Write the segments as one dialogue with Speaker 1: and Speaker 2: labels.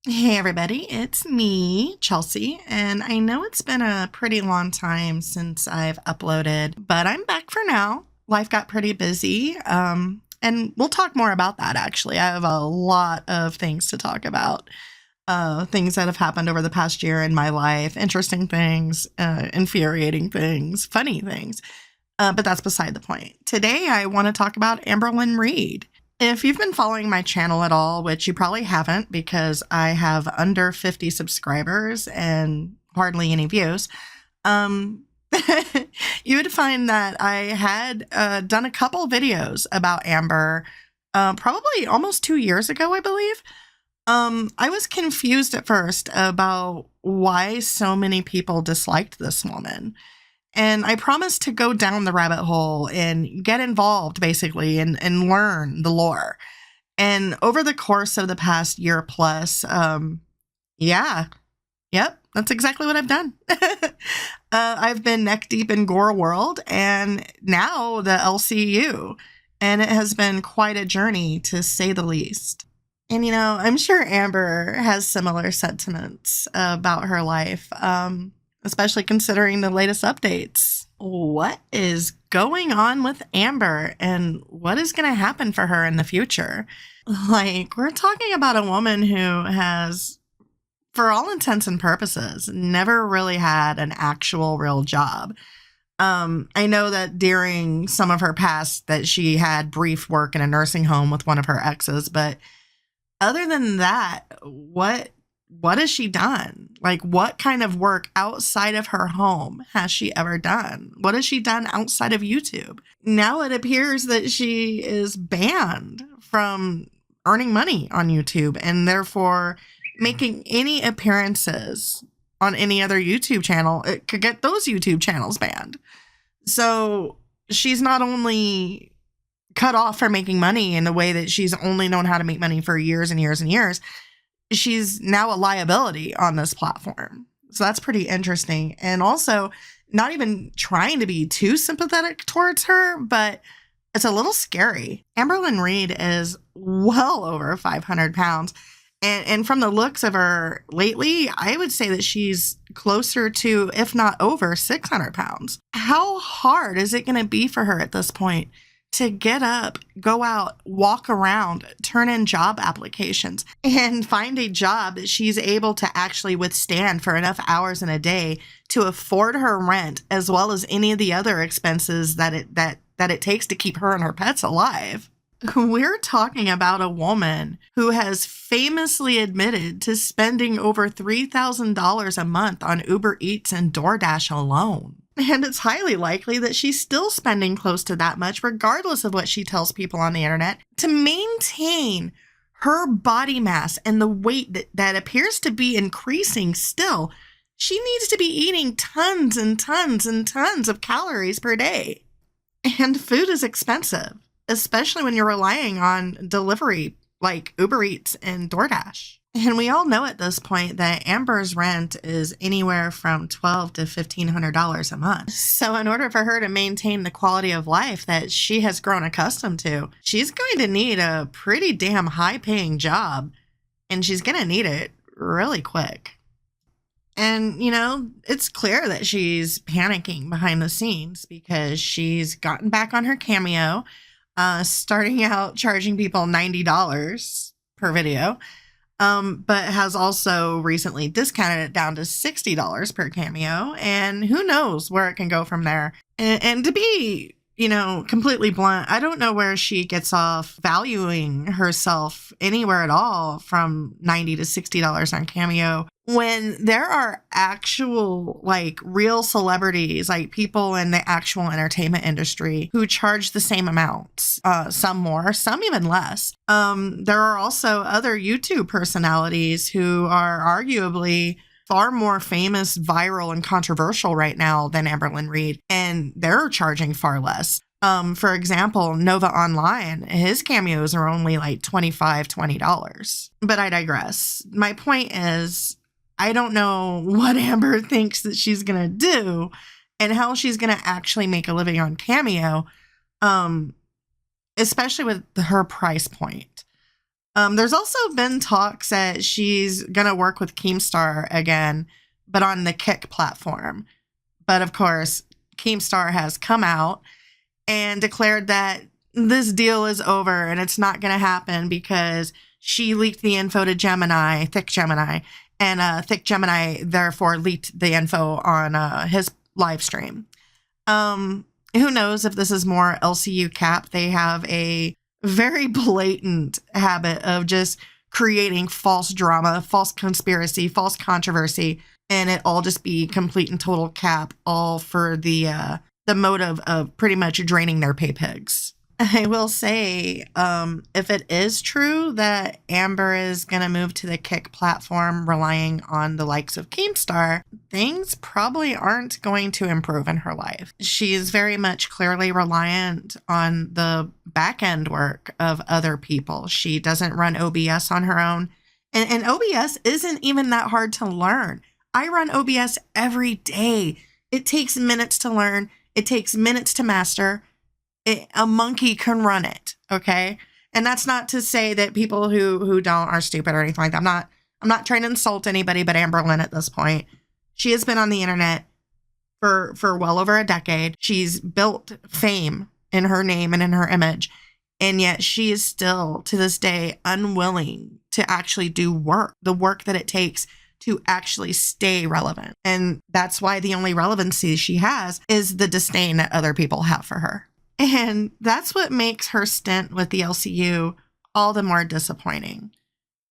Speaker 1: Hey everybody, it's me, Chelsea, and I know it's been a pretty long time since I've uploaded, but I'm back for now. Life got pretty busy, and we'll talk more about that actually. I have a lot of things to talk about. Things that have happened over the past year in my life, interesting things, infuriating things, funny things. But that's beside the point. Today, I want to talk about Amberlynn Reid. If you've been following my channel at all, which you probably haven't because I have under 50 subscribers and hardly any views, um, you would find that I had done a couple videos about Amber probably almost 2 years ago, I believe. I was confused at first about why so many people disliked this woman. And I promised to go down the rabbit hole and get involved basically and learn the lore. And over the course of the past year plus, yeah, yep, that's exactly what I've done. I've been neck deep in Gore World and now the LCU. And it has been quite a journey to say the least. And, I'm sure Amber has similar sentiments about her life. Especially considering the latest updates. What is going on with Amber and what is going to happen for her in the future? Like, we're talking about a woman who has, for all intents and purposes, never really had an actual real job. I know that during some of her past that she had brief work in a nursing home with one of her exes, but other than that, what has she done? Like, what kind of work outside of her home has she ever done? What has she done outside of YouTube? Now it appears that she is banned from earning money on YouTube and therefore making any appearances on any other YouTube channel. It could get those YouTube channels banned. So she's not only cut off from making money in a way that she's only known how to make money for years and years and years. She's now a liability on this platform. So that's pretty interesting. And also, not even trying to be too sympathetic towards her, but it's a little scary. Amberlynn Reid is well over 500 pounds. And from the looks of her lately, I would say that she's closer to, if not over, 600 pounds. How hard is it going to be for her at this point to get up, go out, walk around, turn in job applications, and find a job that she's able to actually withstand for enough hours in a day to afford her rent, as well as any of the other expenses that it takes to keep her and her pets alive? We're talking about a woman who has famously admitted to spending over $3,000 a month on Uber Eats and DoorDash alone. And it's highly likely that she's still spending close to that much, regardless of what she tells people on the internet, to maintain her body mass and the weight that appears to be increasing still. She needs to be eating tons and tons and tons of calories per day. And food is expensive, especially when you're relying on delivery like Uber Eats and DoorDash. And we all know at this point that Amber's rent is anywhere from $1,200 to $1,500 a month. So in order for her to maintain the quality of life that she has grown accustomed to, she's going to need a pretty damn high-paying job, and she's going to need it really quick. And, it's clear that she's panicking behind the scenes because she's gotten back on her Cameo, starting out charging people $90 per video. But has also recently discounted it down to $60 per cameo, and who knows where it can go from there. And to be, completely blunt, I don't know where she gets off valuing herself anywhere at all from $90 to $60 on Cameo when there are actual, real celebrities, like people in the actual entertainment industry who charge the same amounts, some more, some even less. There are also other YouTube personalities who are arguably far more famous, viral, and controversial right now than Amberlynn Reid, and they're charging far less. For example, Nova Online, his cameos are only like $25, $20. But I digress. My point is, I don't know what Amber thinks that she's going to do and how she's going to actually make a living on Cameo, especially with her price point. There's also been talks that she's going to work with Keemstar again, but on the Kick platform. But of course, Keemstar has come out and declared that this deal is over and it's not going to happen because she leaked the info to Gemini, Thick Gemini, and Thick Gemini therefore leaked the info on his live stream. Who knows if this is more LCU cap? They have a very blatant habit of just creating false drama, false conspiracy, false controversy, and it all just be complete and total cap, all for the motive of pretty much draining their pay pigs. I will say, if it is true that Amber is going to move to the Kick platform relying on the likes of Keemstar, things probably aren't going to improve in her life. She is very much clearly reliant on the back end work of other people. She doesn't run OBS on her own. And OBS isn't even that hard to learn. I run OBS every day. It takes minutes to learn. It takes minutes to master. A monkey can run it, okay? And that's not to say that people who don't are stupid or anything like that. I'm not trying to insult anybody but Amberlynn at this point. She has been on the internet for well over a decade. She's built fame in her name and in her image. And yet she is still, to this day, unwilling to actually do work, the work that it takes to actually stay relevant. And that's why the only relevancy she has is the disdain that other people have for her. And that's what makes her stint with the LCU all the more disappointing.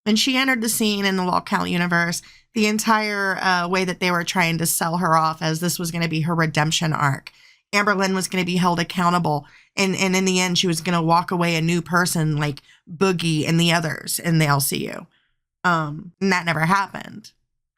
Speaker 1: When she entered the scene in the Lolcount universe, the entire way that they were trying to sell her off as this was going to be her redemption arc. Amberlynn was going to be held accountable. And in the end, she was going to walk away a new person like Boogie and the others in the LCU. And that never happened.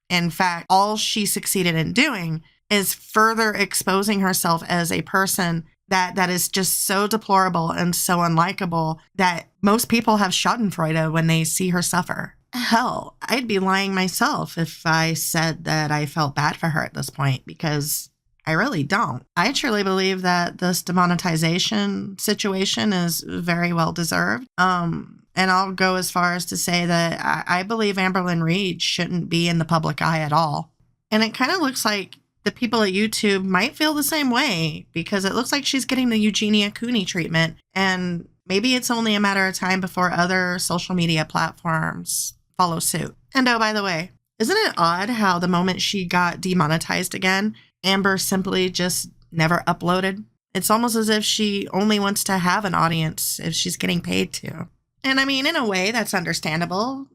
Speaker 1: In fact, all she succeeded in doing is further exposing herself as a person that is just so deplorable and so unlikable that most people have schadenfreude when they see her suffer. Hell, I'd be lying myself if I said that I felt bad for her at this point, because I really don't. I truly believe that this demonetization situation is very well deserved. And I'll go as far as to say that I believe Amberlynn Reid shouldn't be in the public eye at all. And it kind of looks like the people at YouTube might feel the same way, because it looks like she's getting the Eugenia Cooney treatment. And maybe it's only a matter of time before other social media platforms follow suit. And oh, by the way, isn't it odd how the moment she got demonetized again, Amber simply just never uploaded? It's almost as if she only wants to have an audience if she's getting paid to. And I mean, in a way, that's understandable.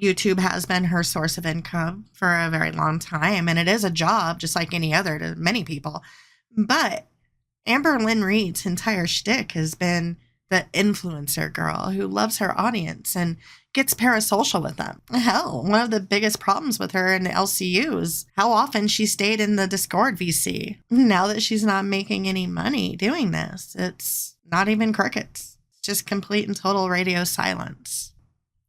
Speaker 1: YouTube has been her source of income for a very long time, and it is a job just like any other to many people. But Amberlynn Reid's entire shtick has been the influencer girl who loves her audience and gets parasocial with them. Hell, one of the biggest problems with her in the LCU is how often she stayed in the Discord VC. Now that she's not making any money doing this, it's not even crickets. It's just complete and total radio silence.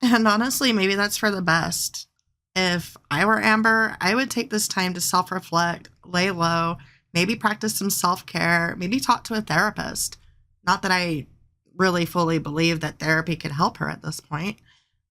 Speaker 1: And honestly, maybe that's for the best. If I were Amber, I would take this time to self-reflect, lay low, maybe practice some self-care, maybe talk to a therapist. Not that I really fully believe that therapy could help her at this point.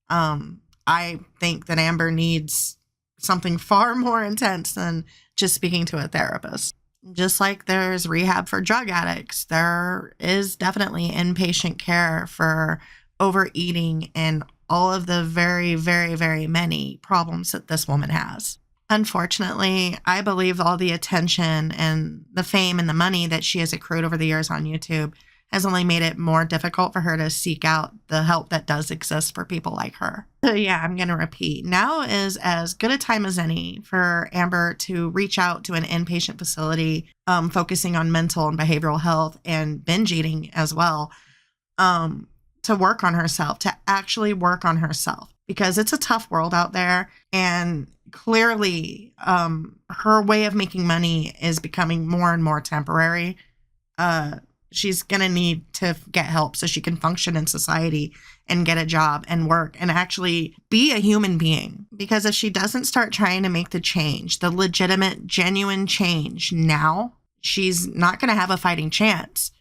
Speaker 1: I think that Amber needs something far more intense than just speaking to a therapist. Just like there's rehab for drug addicts, there is definitely inpatient care for overeating and all of the very, very, very many problems that this woman has. Unfortunately, I believe all the attention and the fame and the money that she has accrued over the years on YouTube has only made it more difficult for her to seek out the help that does exist for people like her. So yeah, I'm going to repeat. Now is as good a time as any for Amber to reach out to an inpatient facility focusing on mental and behavioral health and binge eating as well. To work on herself, to actually work on herself, because it's a tough world out there. And clearly, her way of making money is becoming more and more temporary. She's going to need to get help so she can function in society and get a job and work and actually be a human being. Because if she doesn't start trying to make the change, the legitimate, genuine change now, she's not going to have a fighting chance.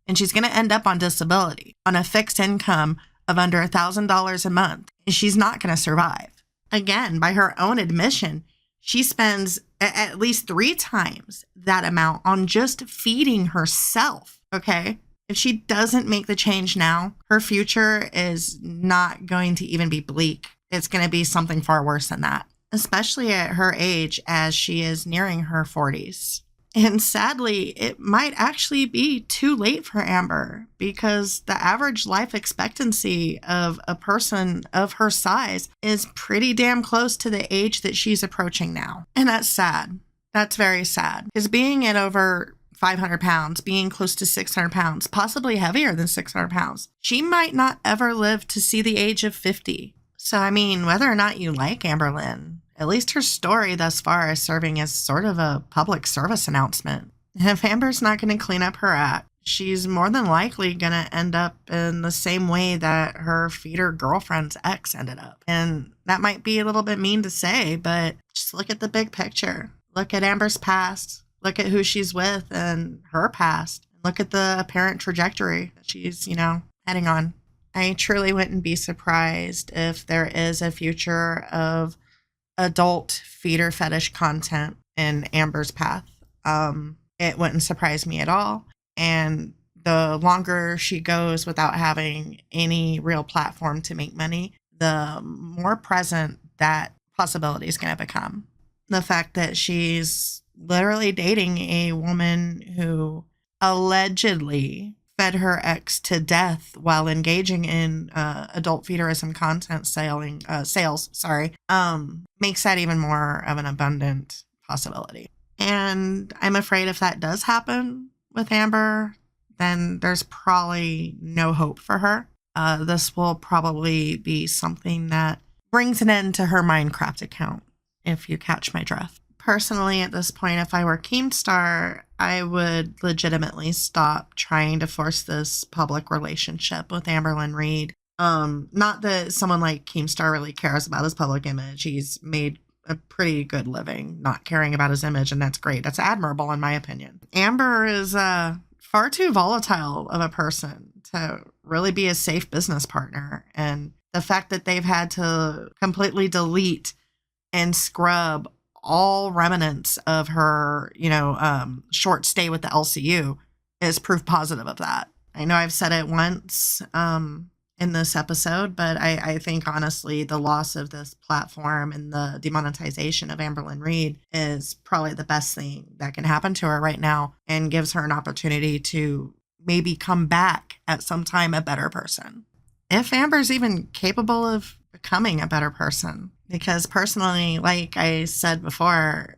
Speaker 1: And she's going to end up on disability, on a fixed income of under $1,000 a month, and she's not going to survive. Again, by her own admission, she spends at least 3 times that amount on just feeding herself, okay? If she doesn't make the change now, her future is not going to even be bleak. It's going to be something far worse than that, especially at her age as she is nearing her 40s. And sadly, it might actually be too late for Amber because the average life expectancy of a person of her size is pretty damn close to the age that she's approaching now. And that's sad. That's very sad. Because being at over 500 pounds, being close to 600 pounds, possibly heavier than 600 pounds, she might not ever live to see the age of 50. So, I mean, whether or not you like Amberlynn, at least her story thus far is serving as sort of a public service announcement. If Amber's not going to clean up her act, she's more than likely going to end up in the same way that her feeder girlfriend's ex ended up. And that might be a little bit mean to say, but just look at the big picture. Look at Amber's past. Look at who she's with and her past. Look at the apparent trajectory that she's, heading on. I truly wouldn't be surprised if there is a future of adult feeder fetish content in Amber's path. It wouldn't surprise me at all. And the longer she goes without having any real platform to make money, the more present that possibility is going to become. The fact that she's literally dating a woman who allegedly fed her ex to death while engaging in adult feederism content sales, makes that even more of an abundant possibility. And I'm afraid if that does happen with Amber, then there's probably no hope for her. This will probably be something that brings an end to her Minecraft account, if you catch my drift. Personally, at this point, if I were Keemstar, I would legitimately stop trying to force this public relationship with Amberlynn Reid. Not that someone like Keemstar really cares about his public image. He's made a pretty good living not caring about his image, and that's great. That's admirable, in my opinion. Amber is far too volatile of a person to really be a safe business partner, and the fact that they've had to completely delete and scrub all remnants of her, short stay with the LCU is proof positive of that. I know I've said it once in this episode, but I think honestly the loss of this platform and the demonetization of Amberlynn Reid is probably the best thing that can happen to her right now and gives her an opportunity to maybe come back at some time a better person. If Amber's even capable of becoming a better person. Because personally, like I said before,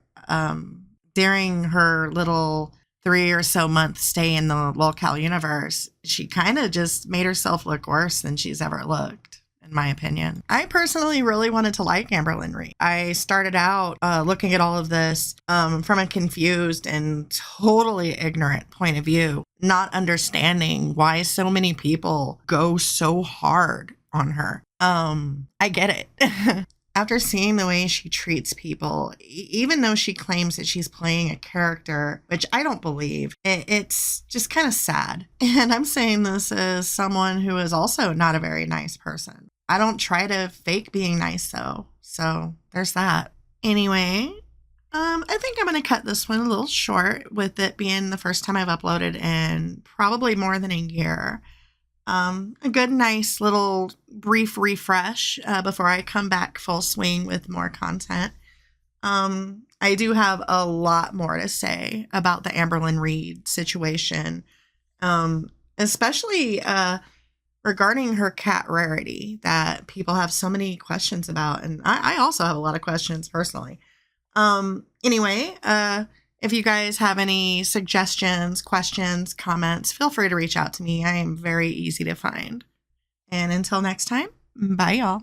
Speaker 1: during her little 3 or so month stay in the lolcal universe, she kind of just made herself look worse than she's ever looked, in my opinion. I personally really wanted to like Amberlynn Reid. I started out looking at all of this from a confused and totally ignorant point of view, not understanding why so many people go so hard on her. I get it. After seeing the way she treats people, even though she claims that she's playing a character, which I don't believe, it's just kind of sad. And I'm saying this as someone who is also not a very nice person. I don't try to fake being nice, though. So there's that. Anyway, I think I'm going to cut this one a little short with it being the first time I've uploaded in probably more than a year. A good, nice little brief refresh before I come back full swing with more content. I do have a lot more to say about the Amberlynn Reid situation, especially regarding her cat Rarity that people have so many questions about. And I also have a lot of questions personally. Anyway, if you guys have any suggestions, questions, comments, feel free to reach out to me. I am very easy to find. And until next time, bye y'all.